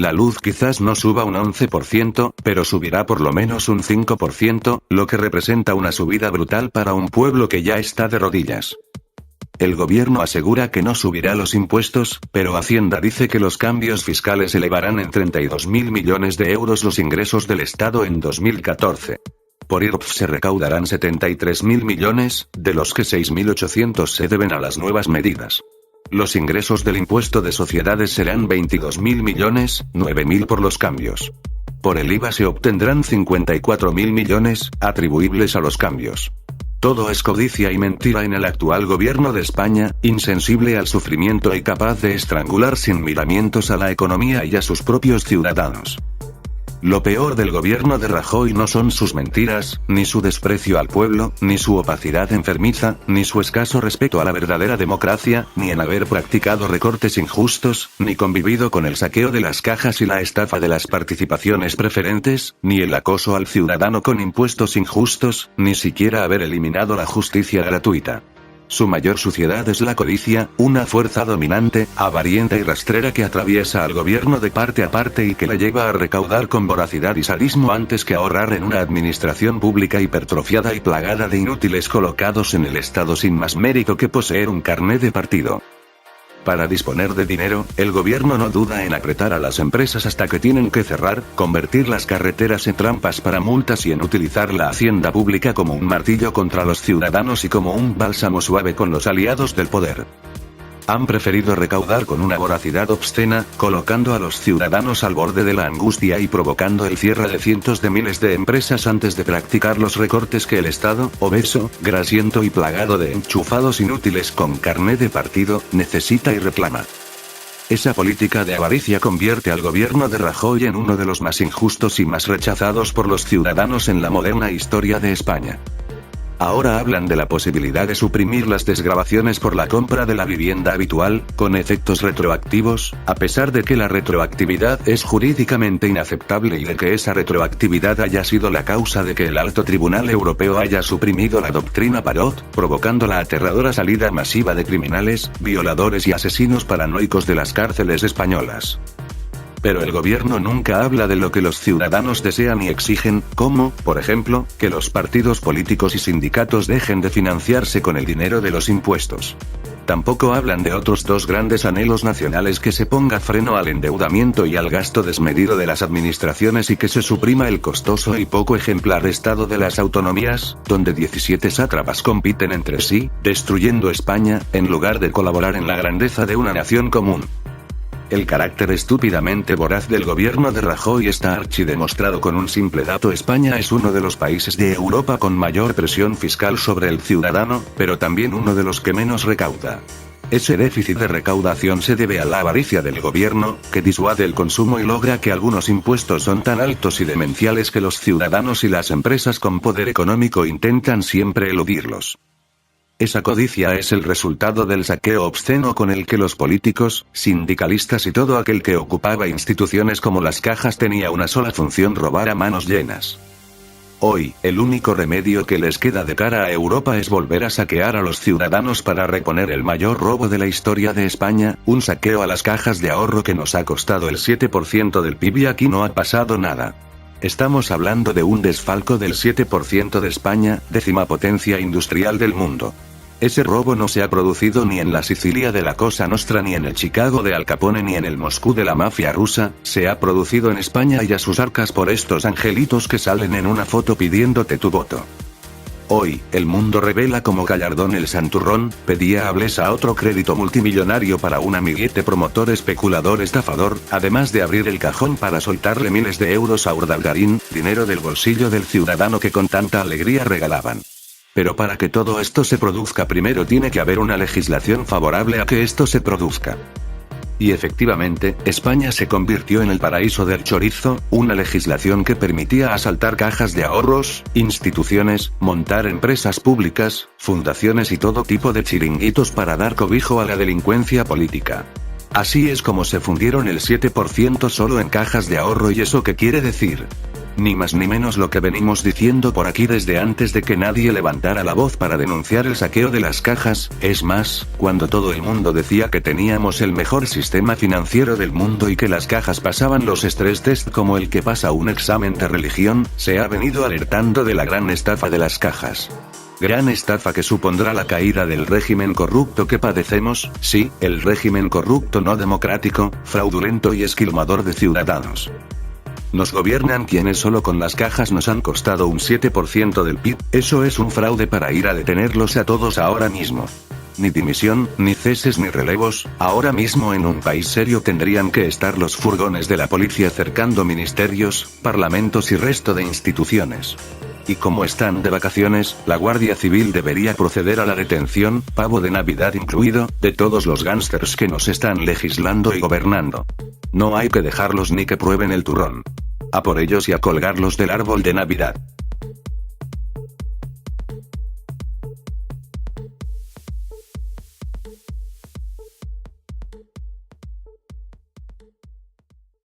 La luz quizás no suba un 11%, pero subirá por lo menos un 5%, lo que representa una subida brutal para un pueblo que ya está de rodillas. El gobierno asegura que no subirá los impuestos, pero Hacienda dice que los cambios fiscales elevarán en 32.000 millones de euros los ingresos del Estado en 2014. Por IRPF se recaudarán 73.000 millones, de los que 6.800 se deben a las nuevas medidas. Los ingresos del impuesto de sociedades serán 22.000 millones, 9.000 por los cambios. Por el IVA se obtendrán 54.000 millones, atribuibles a los cambios. Todo es codicia y mentira en el actual gobierno de España, insensible al sufrimiento y capaz de estrangular sin miramientos a la economía y a sus propios ciudadanos. Lo peor del gobierno de Rajoy no son sus mentiras, ni su desprecio al pueblo, ni su opacidad enfermiza, ni su escaso respeto a la verdadera democracia, ni en haber practicado recortes injustos, ni convivido con el saqueo de las cajas y la estafa de las participaciones preferentes, ni el acoso al ciudadano con impuestos injustos, ni siquiera haber eliminado la justicia gratuita. Su mayor suciedad es la codicia, una fuerza dominante, avarienta y rastrera que atraviesa al gobierno de parte a parte y que la lleva a recaudar con voracidad y sadismo antes que ahorrar en una administración pública hipertrofiada y plagada de inútiles colocados en el Estado sin más mérito que poseer un carné de partido. Para disponer de dinero, el gobierno no duda en apretar a las empresas hasta que tienen que cerrar, convertir las carreteras en trampas para multas y en utilizar la hacienda pública como un martillo contra los ciudadanos y como un bálsamo suave con los aliados del poder. Han preferido recaudar con una voracidad obscena, colocando a los ciudadanos al borde de la angustia y provocando el cierre de cientos de miles de empresas antes de practicar los recortes que el Estado, obeso, grasiento y plagado de enchufados inútiles con carné de partido, necesita y reclama. Esa política de avaricia convierte al gobierno de Rajoy en uno de los más injustos y más rechazados por los ciudadanos en la moderna historia de España. Ahora hablan de la posibilidad de suprimir las desgravaciones por la compra de la vivienda habitual, con efectos retroactivos, a pesar de que la retroactividad es jurídicamente inaceptable y de que esa retroactividad haya sido la causa de que el Alto Tribunal Europeo haya suprimido la doctrina Parot, provocando la aterradora salida masiva de criminales, violadores y asesinos paranoicos de las cárceles españolas. Pero el gobierno nunca habla de lo que los ciudadanos desean y exigen, como, por ejemplo, que los partidos políticos y sindicatos dejen de financiarse con el dinero de los impuestos. Tampoco hablan de otros dos grandes anhelos nacionales: que se ponga freno al endeudamiento y al gasto desmedido de las administraciones y que se suprima el costoso y poco ejemplar Estado de las autonomías, donde 17 sátrapas compiten entre sí, destruyendo España, en lugar de colaborar en la grandeza de una nación común. El carácter estúpidamente voraz del gobierno de Rajoy está archidemostrado con un simple dato: España es uno de los países de Europa con mayor presión fiscal sobre el ciudadano, pero también uno de los que menos recauda. Ese déficit de recaudación se debe a la avaricia del gobierno, que disuade el consumo y logra que algunos impuestos son tan altos y demenciales que los ciudadanos y las empresas con poder económico intentan siempre eludirlos. Esa codicia es el resultado del saqueo obsceno con el que los políticos, sindicalistas y todo aquel que ocupaba instituciones como las cajas tenía una sola función: robar a manos llenas. Hoy, el único remedio que les queda de cara a Europa es volver a saquear a los ciudadanos para reponer el mayor robo de la historia de España, un saqueo a las cajas de ahorro que nos ha costado el 7% del PIB y aquí no ha pasado nada. Estamos hablando de un desfalco del 7% de España, décima potencia industrial del mundo. Ese robo no se ha producido ni en la Sicilia de la Cosa Nostra, ni en el Chicago de Al Capone, ni en el Moscú de la mafia rusa, se ha producido en España y a sus arcas por estos angelitos que salen en una foto pidiéndote tu voto. Hoy, el mundo revela cómo Gallardón el Santurrón pedía a Blesa otro crédito multimillonario para un amiguete promotor especulador estafador, además de abrir el cajón para soltarle miles de euros a Urdangarín, dinero del bolsillo del ciudadano que con tanta alegría regalaban. Pero para que todo esto se produzca primero tiene que haber una legislación favorable a que esto se produzca. Y efectivamente, España se convirtió en el paraíso del chorizo, una legislación que permitía asaltar cajas de ahorros, instituciones, montar empresas públicas, fundaciones y todo tipo de chiringuitos para dar cobijo a la delincuencia política. Así es como se fundieron el 7% solo en cajas de ahorro. ¿Y eso qué quiere decir? Ni más ni menos lo que venimos diciendo por aquí desde antes de que nadie levantara la voz para denunciar el saqueo de las cajas, es más, cuando todo el mundo decía que teníamos el mejor sistema financiero del mundo y que las cajas pasaban los stress test como el que pasa un examen de religión, se ha venido alertando de la gran estafa de las cajas. Gran estafa que supondrá la caída del régimen corrupto que padecemos, sí, el régimen corrupto no democrático, fraudulento y esquilmador de ciudadanos. Nos gobiernan quienes solo con las cajas nos han costado un 7% del PIB, eso es un fraude para ir a detenerlos a todos ahora mismo. Ni dimisión, ni ceses ni relevos, ahora mismo en un país serio tendrían que estar los furgones de la policía cercando ministerios, parlamentos y resto de instituciones. Y como están de vacaciones, la Guardia Civil debería proceder a la detención, pavo de Navidad incluido, de todos los gángsters que nos están legislando y gobernando. No hay que dejarlos ni que prueben el turrón. A por ellos y a colgarlos del árbol de Navidad.